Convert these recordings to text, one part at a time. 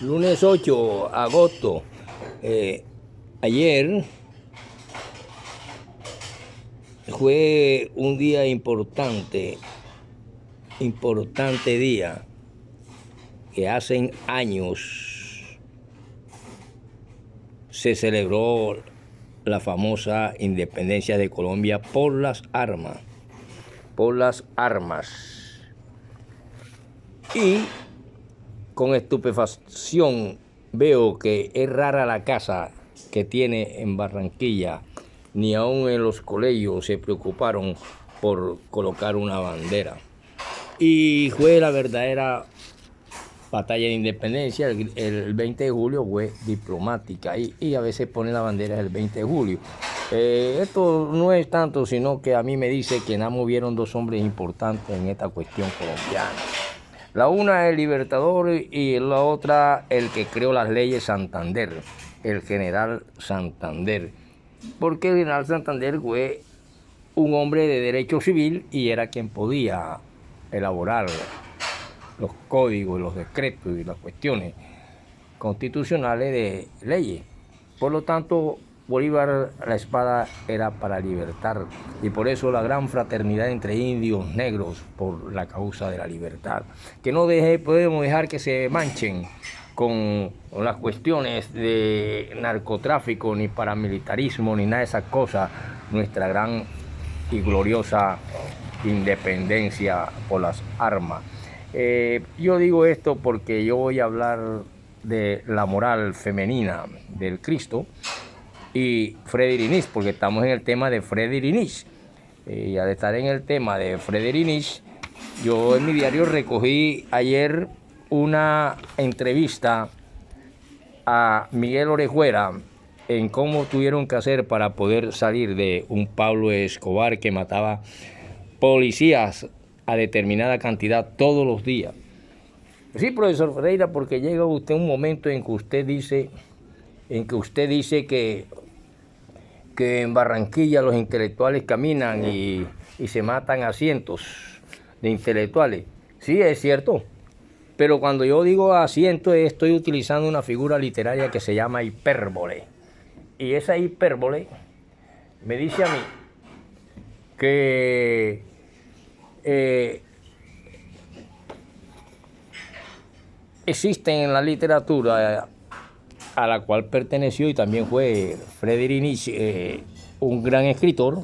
Lunes 8 de agosto. Ayer fue un día importante día, que hace años se celebró la famosa independencia de Colombia por las armas. Y con estupefacción veo que es rara la casa que tiene en Barranquilla. Ni aún en los colegios se preocuparon por colocar una bandera. Y fue la verdadera batalla de independencia. El 20 de julio fue diplomática y a veces pone la bandera el 20 de julio. Esto no es tanto, sino que a mí me dice que nada movieron dos hombres importantes en esta cuestión colombiana. La una el Libertador y la otra el que creó las leyes, Santander, el general Santander. Porque el general Santander fue un hombre de derecho civil y era quien podía elaborar los códigos, los decretos y las cuestiones constitucionales de leyes. Por lo tanto, Bolívar, la espada era para libertar, y por eso la gran fraternidad entre indios, negros, por la causa de la libertad. Que no podemos dejar que se manchen con las cuestiones de narcotráfico, ni paramilitarismo, ni nada de esas cosas, nuestra gran y gloriosa independencia por las armas. Yo digo esto porque yo voy a hablar de la moral femenina del Cristo y Friedrich Nietzsche, porque estamos en el tema de Friedrich Nietzsche. Y al estar en el tema de Friedrich Nietzsche, yo en mi diario recogí ayer una entrevista a Miguel Orejuela en cómo tuvieron que hacer para poder salir de un Pablo Escobar que mataba policías a determinada cantidad todos los días. Sí, profesor Ferreira, porque llega usted un momento en que usted dice que en Barranquilla los intelectuales caminan y se matan a cientos de intelectuales. Sí, es cierto. Pero cuando yo digo a cientos, estoy utilizando una figura literaria que se llama hipérbole. Y esa hipérbole me dice a mí que existen en la literatura a la cual perteneció y también fue Friedrich Nietzsche, un gran escritor,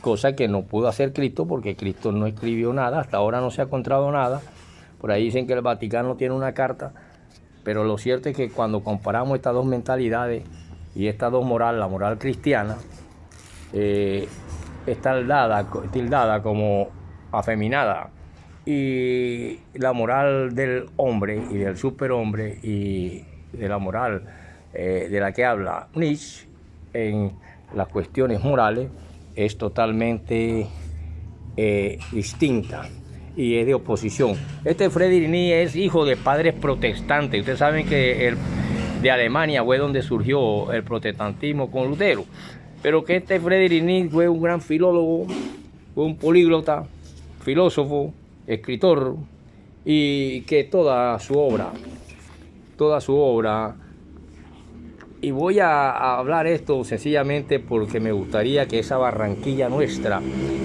cosa que no pudo hacer Cristo porque Cristo no escribió nada, hasta ahora no se ha encontrado nada. Por ahí dicen que el Vaticano tiene una carta, pero lo cierto es que cuando comparamos estas dos mentalidades y estas dos morales, la moral cristiana, está tildada como afeminada, y la moral del hombre y del superhombre y de la moral de la que habla Nietzsche en las cuestiones morales es totalmente distinta y es de oposición. Este Friedrich Nietzsche es hijo de padres protestantes. Ustedes saben que de Alemania fue donde surgió el protestantismo con Lutero, pero que este Friedrich Nietzsche fue un gran filólogo, fue un políglota, filósofo, escritor, y que toda su obra, y voy a hablar esto sencillamente porque me gustaría que esa Barranquilla nuestra,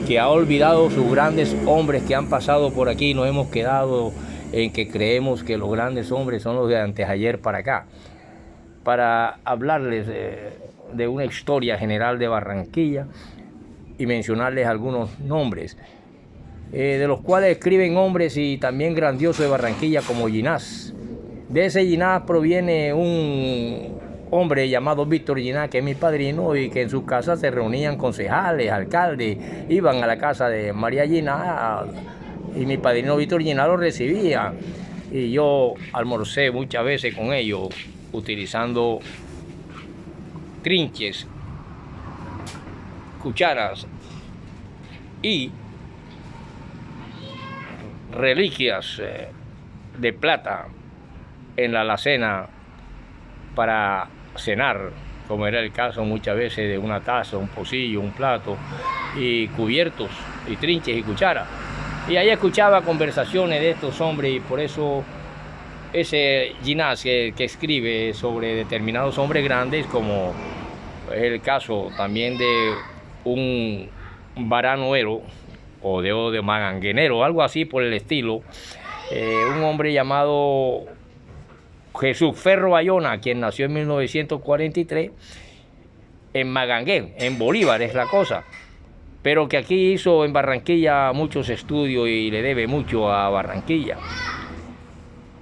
que ha olvidado sus grandes hombres que han pasado por aquí, nos hemos quedado en que creemos que los grandes hombres son los de antes ayer para acá, para hablarles de una historia general de Barranquilla y mencionarles algunos nombres, de los cuales escriben hombres y también grandiosos de Barranquilla como Ginás. De ese Ginás proviene un hombre llamado Víctor Ginás, que es mi padrino, y que en su casa se reunían concejales, alcaldes, iban a la casa de María Ginás y mi padrino Víctor Ginás lo recibía. Y yo almorcé muchas veces con ellos utilizando trinches, cucharas y reliquias de plata en la alacena para cenar, como era el caso muchas veces de una taza, un pocillo, un plato, y cubiertos, y trinches y cucharas. Y ahí escuchaba conversaciones de estos hombres, y por eso ese Ginás que escribe sobre determinados hombres grandes, como es el caso también de un Baranoero o de Maganguenero, algo así por el estilo, un hombre llamado Jesús Ferro Bayona, quien nació en 1943 en Magangué, en Bolívar es la cosa, pero que aquí hizo en Barranquilla muchos estudios y le debe mucho a Barranquilla.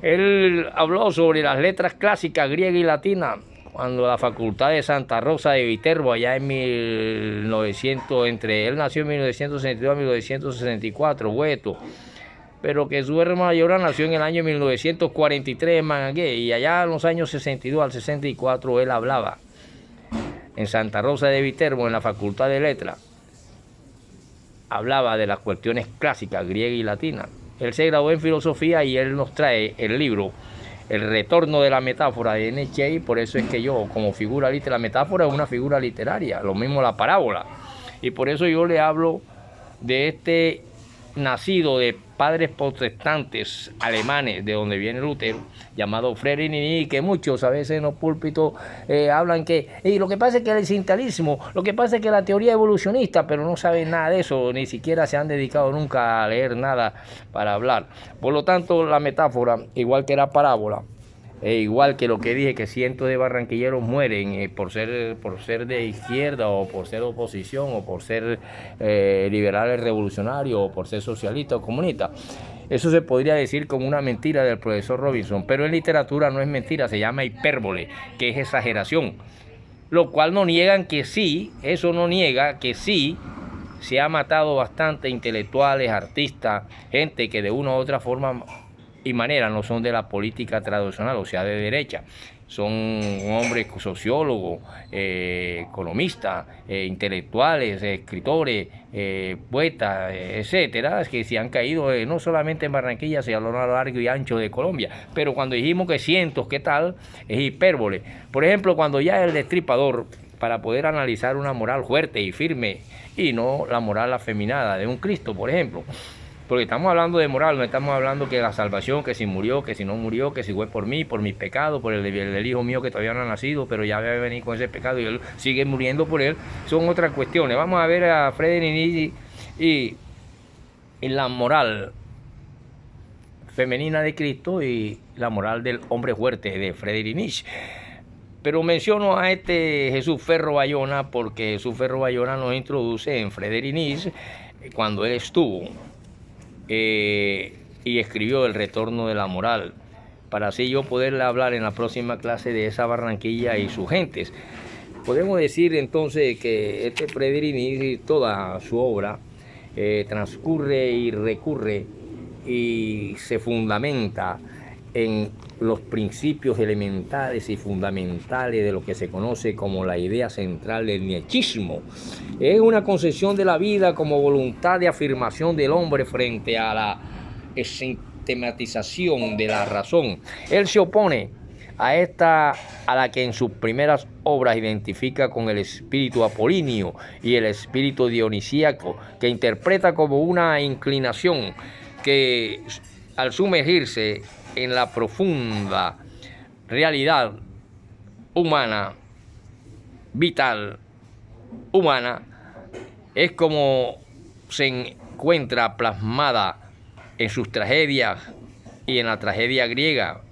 Él habló sobre las letras clásicas griega y latina cuando la Facultad de Santa Rosa de Viterbo, allá en 1900, él nació en 1962 a 1964, Hueto, pero que su hermana mayor nació en el año 1943 en Mangué, y allá en los años 62 al 64 él hablaba en Santa Rosa de Viterbo, en la Facultad de Letras, hablaba de las cuestiones clásicas griega y latina. Él se graduó en filosofía y él nos trae el libro El retorno de la metáfora de Nietzsche, por eso es que yo, como figura literaria, la metáfora es una figura literaria, lo mismo la parábola, y por eso yo le hablo de este nacido de padres protestantes alemanes, de donde viene Lutero, llamado Friedrich Nietzsche, que muchos a veces en los púlpitos hablan que lo que pasa es que el existencialismo, lo que pasa es que la teoría evolucionista, pero no saben nada de eso, ni siquiera se han dedicado nunca a leer nada para hablar. Por lo tanto, la metáfora, igual que la parábola, igual que lo que dije, que cientos de barranquilleros mueren por ser de izquierda, o por ser oposición, o por ser liberales revolucionarios, o por ser socialistas o comunistas. Eso se podría decir como una mentira del profesor Robinson, pero en literatura no es mentira, se llama hipérbole, que es exageración. Lo cual no niegan que sí, eso no niega que sí, se ha matado bastante intelectuales, artistas, gente que de una u otra forma y manera no son de la política tradicional, o sea, de derecha. Son hombres sociólogos, economistas, intelectuales, escritores, poetas, etcétera, que se han caído no solamente en Barranquilla, sino a lo largo y ancho de Colombia. Pero cuando dijimos que cientos, ¿qué tal? Es hipérbole. Por ejemplo, cuando ya el Destripador, para poder analizar una moral fuerte y firme, y no la moral afeminada de un Cristo, por ejemplo, porque estamos hablando de moral, no estamos hablando que la salvación, que si murió, que si no murió, que si fue por mí, por mis pecados, por el del hijo mío que todavía no ha nacido, pero ya va a venir con ese pecado y él sigue muriendo por él, son otras cuestiones. Vamos a ver a Friedrich Nietzsche y la moral femenina de Cristo y la moral del hombre fuerte de Friedrich Nietzsche. Pero menciono a este Jesús Ferro Bayona porque Jesús Ferro Bayona nos introduce en Friedrich Nietzsche cuando él estuvo y escribió El retorno de la moral, para así yo poderle hablar en la próxima clase de esa Barranquilla y sus gentes. Podemos decir entonces que este Friedrich Nietzsche, toda su obra transcurre y recurre y se fundamenta en los principios elementales y fundamentales de lo que se conoce como la idea central del nietschismo. Es una concepción de la vida como voluntad de afirmación del hombre frente a la sistematización de la razón. Él se opone a la que en sus primeras obras identifica con el espíritu apolíneo y el espíritu dionisíaco, que interpreta como una inclinación que al sumergirse en la profunda realidad humana, vital, humana, es como se encuentra plasmada en sus tragedias y en la tragedia griega,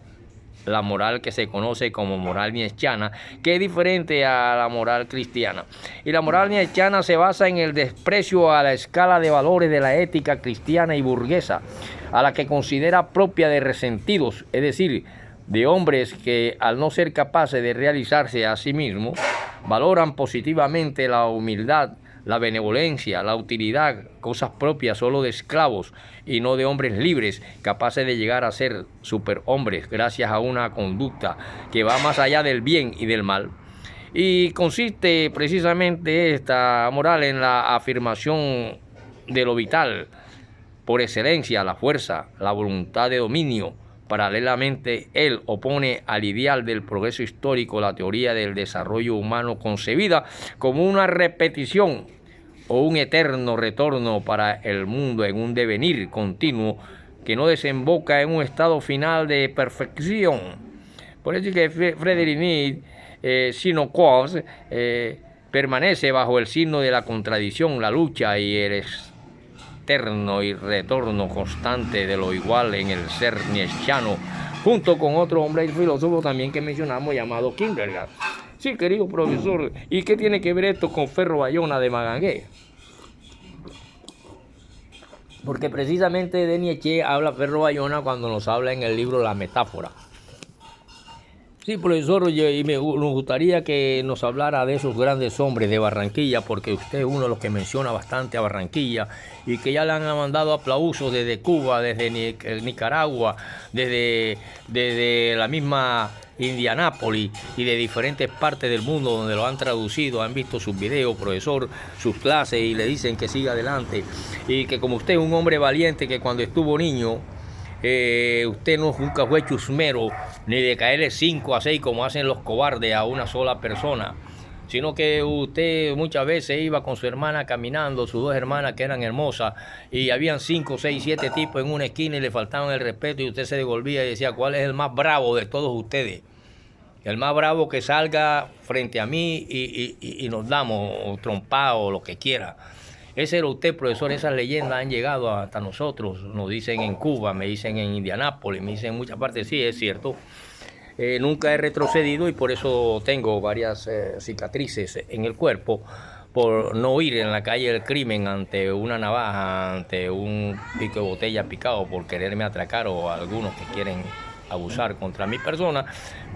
la moral que se conoce como moral nietzscheana, que es diferente a la moral cristiana. Y la moral nietzscheana se basa en el desprecio a la escala de valores de la ética cristiana y burguesa, a la que considera propia de resentidos, es decir, de hombres que al no ser capaces de realizarse a sí mismos, valoran positivamente la humildad, la benevolencia, la utilidad, cosas propias solo de esclavos y no de hombres libres, capaces de llegar a ser superhombres gracias a una conducta que va más allá del bien y del mal. Y consiste precisamente esta moral en la afirmación de lo vital, por excelencia, la fuerza, la voluntad de dominio. Paralelamente, él opone al ideal del progreso histórico la teoría del desarrollo humano concebida como una repetición o un eterno retorno para el mundo en un devenir continuo que no desemboca en un estado final de perfección. Por eso es que Frédéric Nietzsche, Sino-Quos, permanece bajo el signo de la contradicción, la lucha y el eterno y retorno constante de lo igual en el ser nietzscheano, junto con otro hombre y filósofo también que mencionamos llamado Kierkegaard. Sí, querido profesor, ¿y qué tiene que ver esto con Ferro Bayona de Magangué? Porque precisamente de Nietzsche habla Ferro Bayona cuando nos habla en el libro La Metáfora. Sí, profesor, y nos gustaría que nos hablara de esos grandes hombres de Barranquilla, porque usted es uno de los que menciona bastante a Barranquilla y que ya le han mandado aplausos desde Cuba, desde Nicaragua, desde la misma Indianápolis y de diferentes partes del mundo donde lo han traducido, han visto sus videos, profesor, sus clases y le dicen que siga adelante y que como usted es un hombre valiente que cuando estuvo niño, usted nunca fue chusmero ni de caerle 5 a 6 como hacen los cobardes a una sola persona, sino que usted muchas veces iba con su hermana caminando, sus 2 hermanas que eran hermosas, y habían 5, 6, 7 tipos en una esquina y le faltaban el respeto y usted se devolvía y decía, ¿cuál es el más bravo de todos ustedes? El más bravo que salga frente a mí y nos damos trompados o lo que quiera. Ese era usted, profesor. Esas leyendas han llegado hasta nosotros. Nos dicen en Cuba, me dicen en Indianápolis, me dicen en muchas partes. Sí, es cierto. Nunca he retrocedido y por eso tengo varias cicatrices en el cuerpo por no ir en la calle del crimen ante una navaja, ante un pico de botella picado por quererme atracar o algunos que quieren abusar contra mi persona,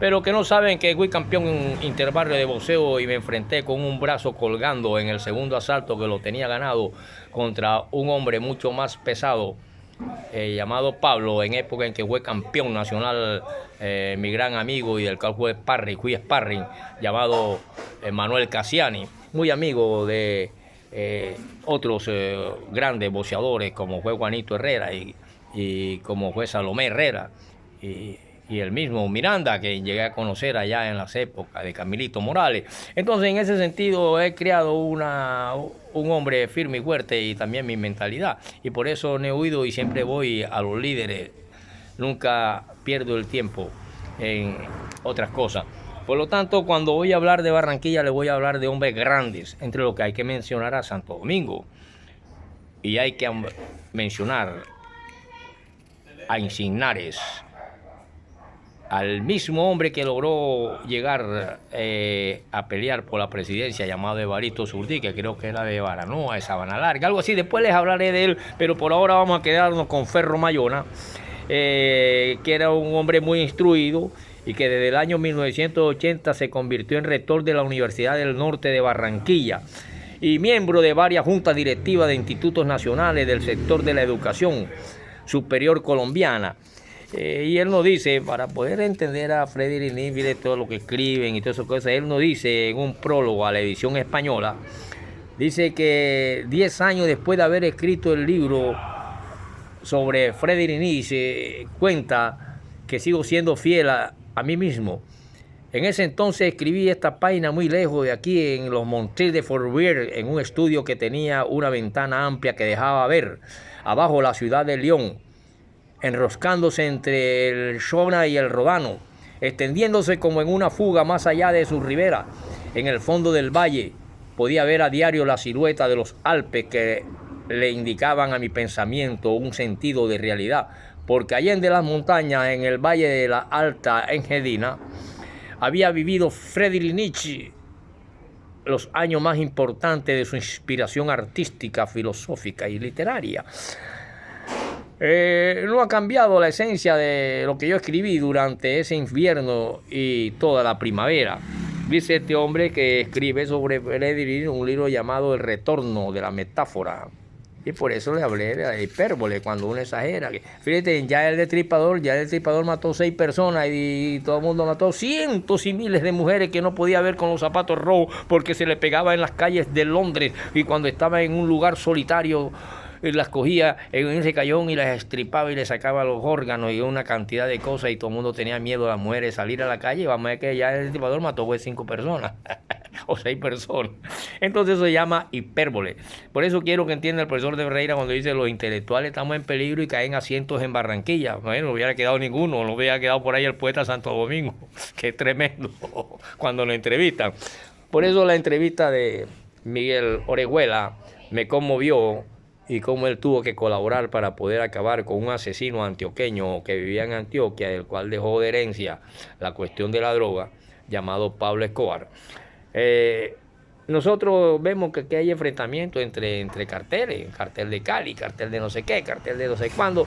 pero que no saben que fui campeón interbarrio de boxeo y me enfrenté con un brazo colgando en el segundo asalto que lo tenía ganado contra un hombre mucho más pesado llamado Pablo, en época en que fue campeón nacional, mi gran amigo y del cual fui sparring, llamado Manuel Cassiani, muy amigo de otros grandes boxeadores como fue Juanito Herrera y como fue Salomé Herrera y el mismo Miranda, que llegué a conocer allá en las épocas de Camilito Morales. Entonces, en ese sentido, he creado un hombre firme y fuerte y también mi mentalidad. Y por eso no he huido y siempre voy a los líderes. Nunca pierdo el tiempo en otras cosas. Por lo tanto, cuando voy a hablar de Barranquilla, le voy a hablar de hombres grandes, entre los que hay que mencionar a Santo Domingo. Y hay que mencionar a Insignares, al mismo hombre que logró llegar a pelear por la presidencia, llamado Evaristo Zurdí, que creo que era de Baranoa, de Sabana Larga, algo así. Después les hablaré de él, pero por ahora vamos a quedarnos con Ferro Bayona, que era un hombre muy instruido y que desde el año 1980 se convirtió en rector de la Universidad del Norte de Barranquilla y miembro de varias juntas directivas de institutos nacionales del sector de la educación superior colombiana. Y él nos dice, para poder entender a Frédéric Nietzsche, todo lo que escriben y todas esas cosas, él nos dice en un prólogo a la edición española, dice que 10 años después de haber escrito el libro sobre Frédéric Nietzsche, cuenta que sigo siendo fiel a mí mismo. En ese entonces escribí esta página muy lejos de aquí, en los Montes de Fourvière, en un estudio que tenía una ventana amplia que dejaba ver abajo la ciudad de León, enroscándose entre el Shona y el Ródano, extendiéndose como en una fuga más allá de su ribera. En el fondo del valle podía ver a diario la silueta de los Alpes que le indicaban a mi pensamiento un sentido de realidad, porque allende las montañas, en el valle de la Alta Engadina, había vivido Frédéric Nietzsche los años más importantes de su inspiración artística, filosófica y literaria. No ha cambiado la esencia de lo que yo escribí durante ese invierno y toda la primavera. Dice este hombre que escribe sobre Frédéric un libro llamado El Retorno de la Metáfora. Y por eso le hablé de la hipérbole, cuando uno exagera. Fíjate, ya el Destripador mató 6 personas y todo el mundo mató cientos y miles de mujeres que no podía ver con los zapatos rojos porque se le pegaba en las calles de Londres y cuando estaba en un lugar solitario las cogía en ese callón y las estripaba y le sacaba los órganos y una cantidad de cosas y todo el mundo tenía miedo a las mujeres salir a la calle. Vamos a ver que ya el Destripador mató 5 personas. o 6 personas. Entonces eso se llama hipérbole. Por eso quiero que entienda el profesor de Ferreira cuando dice los intelectuales estamos en peligro y caen asientos en Barranquilla. Bueno, no hubiera quedado ninguno, no hubiera quedado por ahí el poeta Santo Domingo, que es tremendo cuando lo entrevistan. Por eso la entrevista de Miguel Orejuela me conmovió y cómo él tuvo que colaborar para poder acabar con un asesino antioqueño que vivía en Antioquia, del cual dejó de herencia la cuestión de la droga, llamado Pablo Escobar. Nosotros vemos que hay enfrentamientos entre carteles, cartel de Cali, cartel de no sé qué, cartel de no sé cuándo,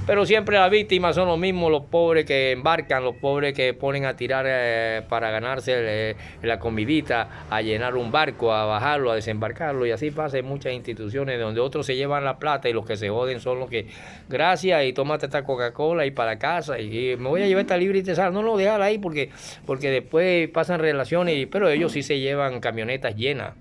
pero siempre las víctimas son los mismos, los pobres que embarcan, los pobres que ponen a tirar para ganarse la comidita, a llenar un barco, a bajarlo, a desembarcarlo, y así pasa en muchas instituciones donde otros se llevan la plata y los que se joden son los que, gracias, y tómate esta Coca-Cola y para casa, y me voy a llevar esta libre y te sal, no, déjala ahí porque después pasan relaciones, pero ellos sí se llevan camionetas llenas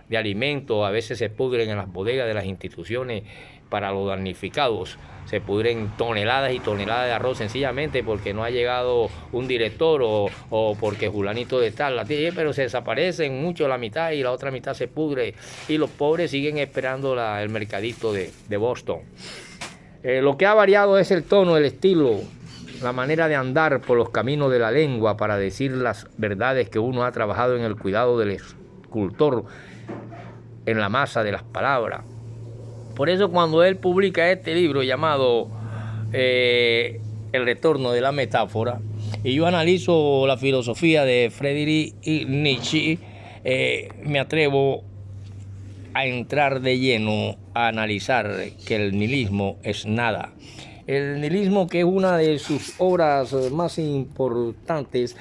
de alimentos, a veces se pudren en las bodegas de las instituciones para los damnificados, se pudren toneladas y toneladas de arroz sencillamente porque no ha llegado un director o porque fulanito de tal, pero se desaparecen mucho la mitad y la otra mitad se pudre y los pobres siguen esperando el mercadito de Boston. Lo que ha variado es el tono, el estilo, la manera de andar por los caminos de la lengua para decir las verdades que uno ha trabajado en el cuidado del escultor en la masa de las palabras. Por eso cuando él publica este libro llamado El retorno de la metáfora, y yo analizo la filosofía de Friedrich Nietzsche, me atrevo a entrar de lleno a analizar que el nihilismo es nada. El nihilismo, que es una de sus obras más importantes,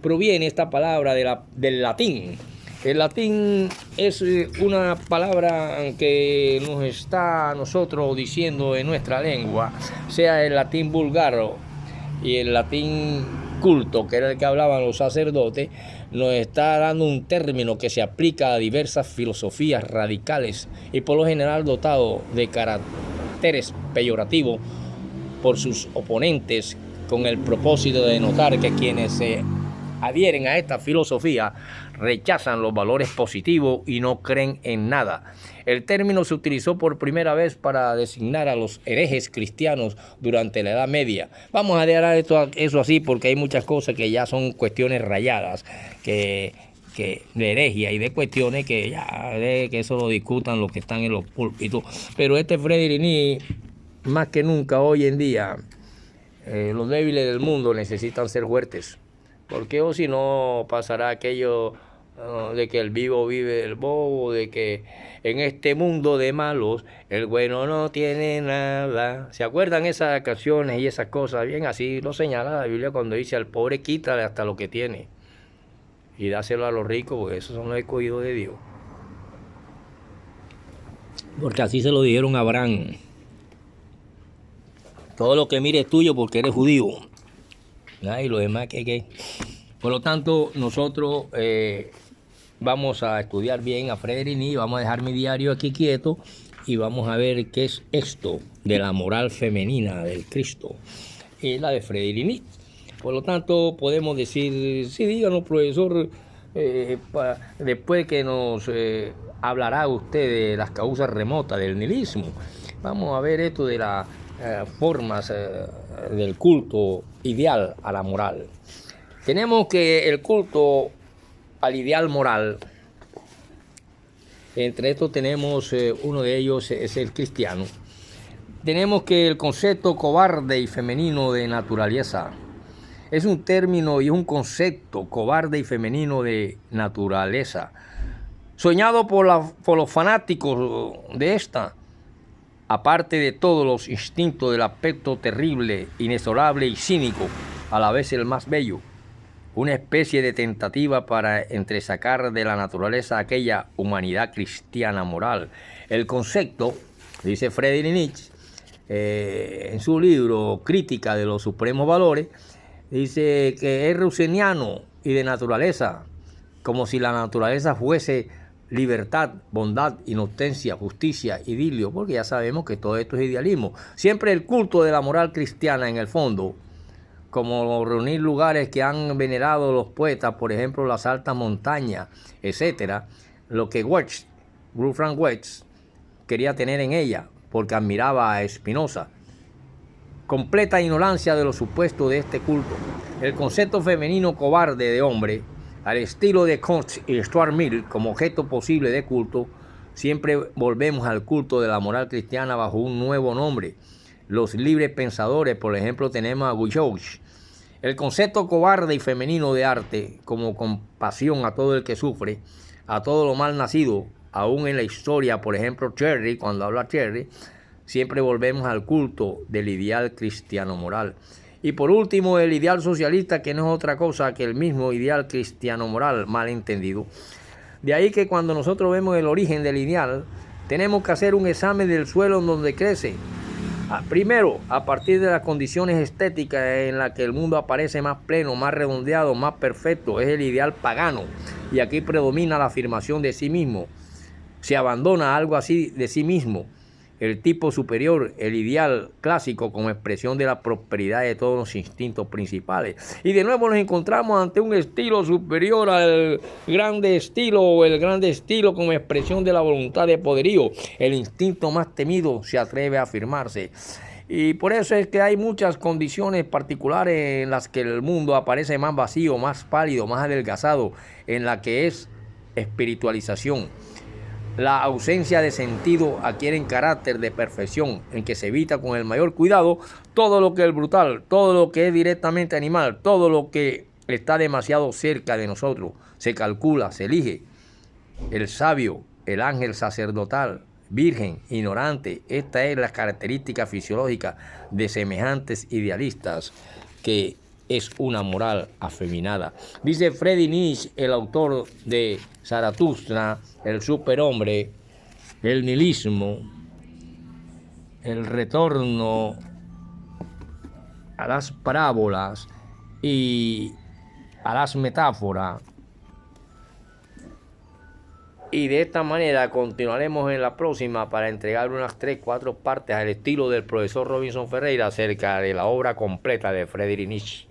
proviene esta palabra del latín. El latín es una palabra que nos está a nosotros diciendo en nuestra lengua, sea el latín vulgar y el latín culto, que era el que hablaban los sacerdotes, nos está dando un término que se aplica a diversas filosofías radicales y por lo general dotado de caracteres peyorativos por sus oponentes, con el propósito de denotar que quienes se adhieren a esta filosofía rechazan los valores positivos y no creen en nada. El término se utilizó por primera vez para designar a los herejes cristianos durante la Edad Media. Vamos a dejar eso así porque hay muchas cosas que ya son cuestiones rayadas, que de herejía y de cuestiones que ya que eso lo discutan los que están en los púlpitos. Pero Friedrich Nietzsche, más que nunca hoy en día, los débiles del mundo necesitan ser fuertes. Porque o si no pasará aquello de que el vivo vive del bobo, de que en este mundo de malos el bueno no tiene nada. ¿Se acuerdan esas canciones y esas cosas? Bien, así lo señala la Biblia cuando dice al pobre quítale hasta lo que tiene y dáselo a los ricos, porque esos son los escogidos de Dios. Porque así se lo dijeron a Abraham. Todo lo que mire es tuyo porque eres judío. Y lo demás que. Por lo tanto, nosotros vamos a estudiar bien a Friedrich Nietzsche, vamos a dejar mi diario aquí quieto y vamos a ver qué es esto de la moral femenina del Cristo, la de Friedrich Nietzsche. Por lo tanto, podemos decir, sí, díganos, profesor, después que nos hablará usted de las causas remotas del nihilismo, vamos a ver esto de las formas del culto ideal a la moral. Tenemos que el culto al ideal moral, entre estos tenemos uno de ellos es el cristiano. Tenemos que el concepto cobarde y femenino de naturaleza es un término y es un concepto cobarde y femenino de naturaleza, soñado por los fanáticos de esta, aparte de todos los instintos del aspecto terrible, inexorable y cínico, a la vez el más bello, una especie de tentativa para entresacar de la naturaleza aquella humanidad cristiana moral. El concepto, dice Friedrich Nietzsche, en su libro Crítica de los Supremos Valores, dice que es ruseniano y de naturaleza, como si la naturaleza fuese libertad, bondad, inocencia, justicia, idilio, porque ya sabemos que todo esto es idealismo. Siempre el culto de la moral cristiana en el fondo como reunir lugares que han venerado los poetas, por ejemplo, las altas montañas, etc. Lo que Wolfgang Goethe quería tener en ella, porque admiraba a Spinoza. Completa ignorancia de lo supuesto de este culto. El concepto femenino cobarde de hombre, al estilo de Comte y Stuart Mill, como objeto posible de culto, siempre volvemos al culto de la moral cristiana bajo un nuevo nombre. Los libres pensadores, por ejemplo, tenemos a Gouache. El concepto cobarde y femenino de arte, como compasión a todo el que sufre, a todo lo mal nacido, aún en la historia, por ejemplo, Cherry, cuando habla Cherry, siempre volvemos al culto del ideal cristiano moral. Y por último, el ideal socialista, que no es otra cosa que el mismo ideal cristiano moral mal entendido. De ahí que cuando nosotros vemos el origen del ideal, tenemos que hacer un examen del suelo en donde crece. Primero, a partir de las condiciones estéticas en las que el mundo aparece más pleno, más redondeado, más perfecto, es el ideal pagano. Y aquí predomina la afirmación de sí mismo. Se abandona algo así de sí mismo. El tipo superior, el ideal clásico como expresión de la prosperidad de todos los instintos principales. Y de nuevo nos encontramos ante un estilo superior al grande estilo, o el grande estilo como expresión de la voluntad de poderío. El instinto más temido se atreve a afirmarse. Y por eso es que hay muchas condiciones particulares en las que el mundo aparece más vacío, más pálido, más adelgazado, en la que es espiritualización. La ausencia de sentido adquiere carácter de perfección, en que se evita con el mayor cuidado todo lo que es brutal, todo lo que es directamente animal, todo lo que está demasiado cerca de nosotros. Se calcula, se elige. El sabio, el ángel sacerdotal, virgen, ignorante. Esta es la característica fisiológica de semejantes idealistas, que es una moral afeminada. Dice Friedrich Nietzsche, el autor de Zaratustra, el superhombre, el nihilismo, el retorno a las parábolas y a las metáforas. Y de esta manera continuaremos en la próxima para entregar unas 3-4 partes al estilo del profesor Robinson Ferreira acerca de la obra completa de Friedrich Nietzsche.